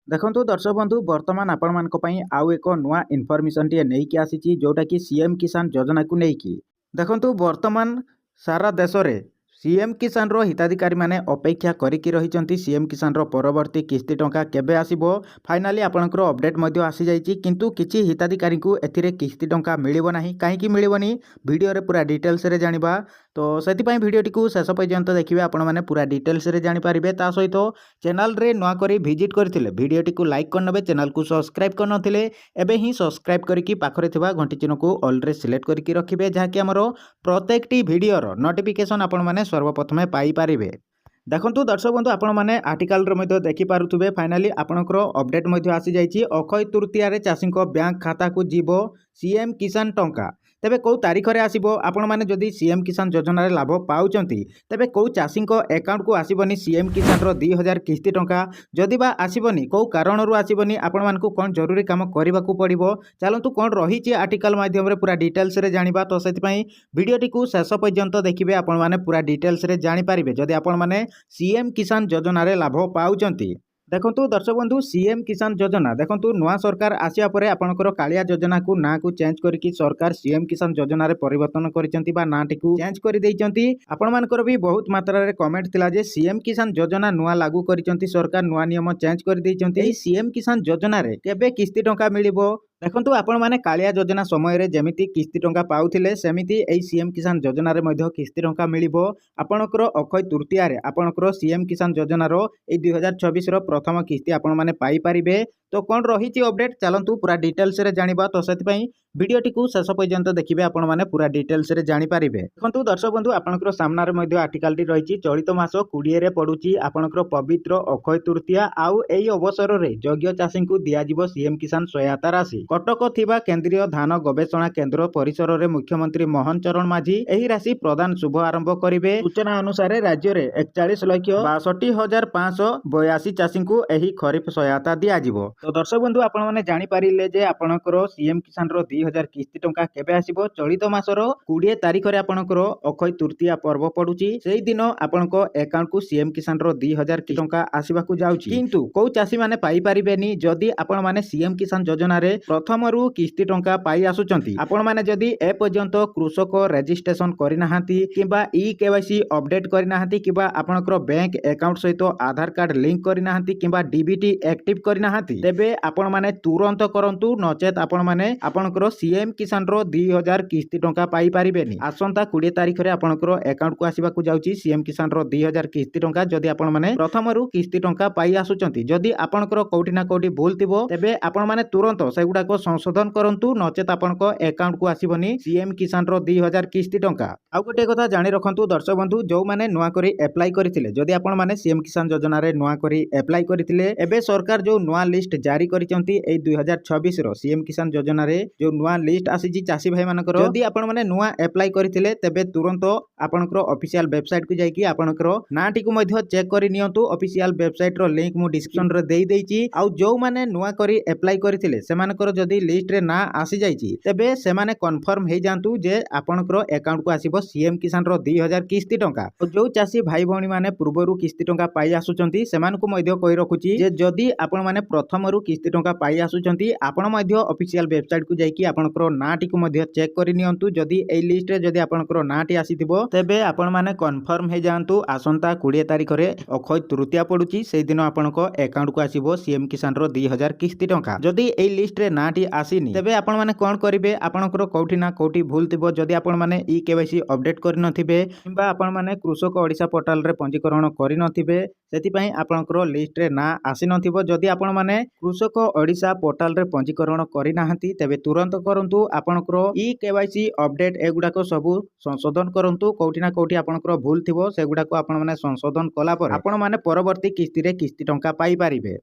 देखंतु दर्शक बंधु वर्तमान आपण मानक पई आउ एक नुआ इनफॉरमेशन टी नेकी आसीची जोटा कि सीएम किसान योजना को नेकी देखंतु वर्तमान सारा देश रे सीएम किसान रो हिताधिकारी माने अपेक्षा करिकी रहिचंती सीएम किसान रो परवर्ती किस्ती टंका केबे आसीबो फाइनाली आपनकर अपडेट मध्ये आसी जाईची किंतु किछि हिताधिकारी को एथिरे किस्ती टंका मिलिबो नाही काहे कि मिलिबोनी वीडियो रे पूरा डिटेल्स रे जानिबा तो सेति पई वीडियो टिकु शेष पर्यंत देखिबे आपण माने पूरा डिटेल्स रे जानि पारिबे ता सहित चैनल रे नवा करी विजिट करथिले वीडियो टिकु लाइक करनबे चैनल को सब्सक्राइब करनथिले एबे ही सब्सक्राइब करिकी पाखरे थिबा घंटी चिन्ह को ऑल रे सिलेक्ट करिकी रखिबे जहा कि हमरो प्रत्येक टी वीडियो रो नोटिफिकेशन आपण माने सर्वप्रथमे पाई पारिबे। देखंतु दर्शक बंधु आपण माने आर्टिकल रो मध्ये देखि पारुथुबे फाइनाली आपनकर अपडेट मध्ये आसी जाईची अक्षय तृतीया रे चाषी को बैंक खाता को जीवो सीएम किसान टंका तेबे कौ तारीख रे आसीबो आपण माने जदी सीएम किसान योजना रे लाभ पाउचंती तेबे कौ चाषी को अकाउंट को आसीबनी सीएम किसान रो 2000 किस्ती टंका जदी बा आसीबनी कौ कारण रो आसीबनी आपण मान को कोन जरूरी काम करबा को पड़िबो चलंतु कोन रहिची आर्टिकल माध्यम रे पूरा डिटेल्स रे जानिबा तो सेति पई वीडियो टिकु शेष पर्यंत देखिबे आपण माने पूरा डिटेल्स रे जानि पारिबे जदी आपण माने सीएम किसान योजना रे लाभ पाउचंती। देखंतु दर्शक बंधु सीएम किसान योजना देखंतु नुआ सरकार आसिया परे आपनकर कालिया योजना को ना को चेंज करके सरकार सीएम किसान योजना रे परिवर्तन करिसेंती बा नाटी को चेंज करि दैचंती आपण मानकर भी बहुत मात्रा रे कमेंट थिला जे सीएम किसान योजना नुआ लागू करिसेंती सरकार नुआ नियम चेंज करि दैचंती एही सीएम किसान योजना रे केबे किस्ती टंका मिलिबो देखंतु आपण माने कालिया योजना समय रे जेमिति किस्ती टंका पाउथिले सेमिति एही सीएम किसान योजना रे मध्ये किस्ती टंका मिलिबो आपनकर अक्षय तृतीया रे आपनकर सीएम किसान योजना रो ए 2024 रो प्रथम किस्ती आपण माने पाई पारिबे तो कोन रहिची अपडेट चलंतु पूरा डिटेल्स रे जानिबा तो सेति पई वीडियो टिकु शेष पर्यंत देखिबे आपण माने पूरा डिटेल्स रे जानि पारिबे। देखंतु दर्शक बंधु आपनकर सामना रे मध्ये आर्टिकल टी रहिची चलित मास 20 रे पडुची आपनकर पवित्र अक्षय तृतीया आउ एही अवसर रे योग्य चाषी को दिया जिवो सीएम किसान सहायता राशि कटक थिबा केंद्रीय धान गवेषणा केंद्र परिसर रे मुख्यमंत्री मोहन चरण माझी एही राशि प्रदान शुभ आरंभ करिवे। सूचना अनुसार राज्य रे 41,62,582 चाषी को एही खरीफ सहायता दिया जिवो। तो दर्शक बंधु आपण माने जानि पारिले जे आपनकर सीएम किसान रो 2000 किस्ती टंका केबे आसीबो चलित मासर 20 तारिख रे आपनकर अक्षय तृतीया पर्व पडुची सेही दिन आपनको अकाउंट को सीएम किसान रो 2000 टंका आसीबा को जाउची किंतु को चासी माने पाई पारिबेनी जदी आपण माने सीएम किसान योजना रे प्रथम रु किस्ती टंका पाई आसुचंती आपण माने जदी ए पर्यंत कृषक रजिस्ट्रेशन करि नाहांती किबा ई केवाईसी अपडेट करि नाहांती किबा आपनकर बैंक अकाउंट सहित आधार कार्ड लिंक करि नाहांती किबा डीबीटी एक्टिव करि नाहांती तेबे आपण माने तुरंत करंतु नचेत आपण माने आपनकर सीएम किसान रो 2000 किस्ती टंका पाई पारिबेनी। आसंता 20 तारिख रे आपनकर अकाउंट को आसीबा को जाउची सीएम किसान रो 2000 किस्ती टंका जदी आपण माने प्रथम रु किस्ती टंका पाई आसुचंती जदी आपनकर कोठी ना कोठी भूल थिबो तेबे आपण माने तुरंत सेगुडा को संशोधन करंतु नचेत आपनकर अकाउंट को आसीबनी सीएम किसान रो 2000 किस्ती टंका। आ गोटे कथा जानि रखंतु दर्शक बंधु जो माने नुआ करी अप्लाई करिथिले जदी आपण माने सीएम किसान योजना रे नुआ करी अप्लाई करिथिले एबे सरकार जो नुआ लिस्ट जारी करिचंती ए 2026 रो सीएम किसान योजना रे जो नुआ लिस्ट आसीची चासी भाई मानकर जदी आपण माने नुआ अप्लाई करिथिले तेबे तुरंत आपनकर ऑफिशियल वेबसाइट को जाईकी आपनकर नाटी को मध्ये चेक करि नियंतु ऑफिशियल वेबसाइट रो लिंक मु डिस्क्रिप्शन रे देई देइची आ जो माने नुआ करी अप्लाई करिथिले से मानकर जदी लिस्ट रे ना आसी जाईची तेबे से माने कन्फर्म हे जानतु जे आपनकर अकाउंट को आसीबो सीएम किसान रो 2000 किस्ती टंका तो जो चासी भाई भौणी माने पूर्वरु किस्ती टंका पाई आसुचंती सेमान को मध्ये कहि रखुची जे जदी आपण माने प्रथम रु किस्ती टंका पाई आसुचंती आपण मध्ये ऑफिशियल वेबसाइट को जाईकी आपनकर नाटी को मध्ये चेक करि नियंतु जदी ए लिस्ट रे जदी आपनकर नाटी आसीथिबो तेबे आपण माने कन्फर्म हे जानतु आसंता 20 तारिख रे अक्षय तृतीया पडुची सेही दिन आपनको अकाउंट को आसीबो सीएम किसान रो 2000 किस्ती टंका जदी ए लिस्ट रे नाटी आसीनी तेबे आपण माने कोन करिवे आपनकर कोठी ना कोठी भूल थिबो जदी आपण माने ई केवाईसी अपडेट करि नथिबे किबा आपण माने कृषक ओडिसा पोर्टल रे पंजीकरण करि नथिबे सेति पई आपनकर लिस्ट रे ना आसी नथिबो जदी आपण माने कृषक ओडिसा पोर्टल रे पंजीकरण करि नाहंती तेबे तुरंत करंतु आपनकर ई केवाईसी अपडेट एगुडा को सबु संशोधन करंतु कोठी ना कोठी आपनकर भूल थिबो सेगुडा को आपण माने संशोधन कला पर आपण माने परवर्ती किस्ती रे किस्ती टंका पाई पारिबे।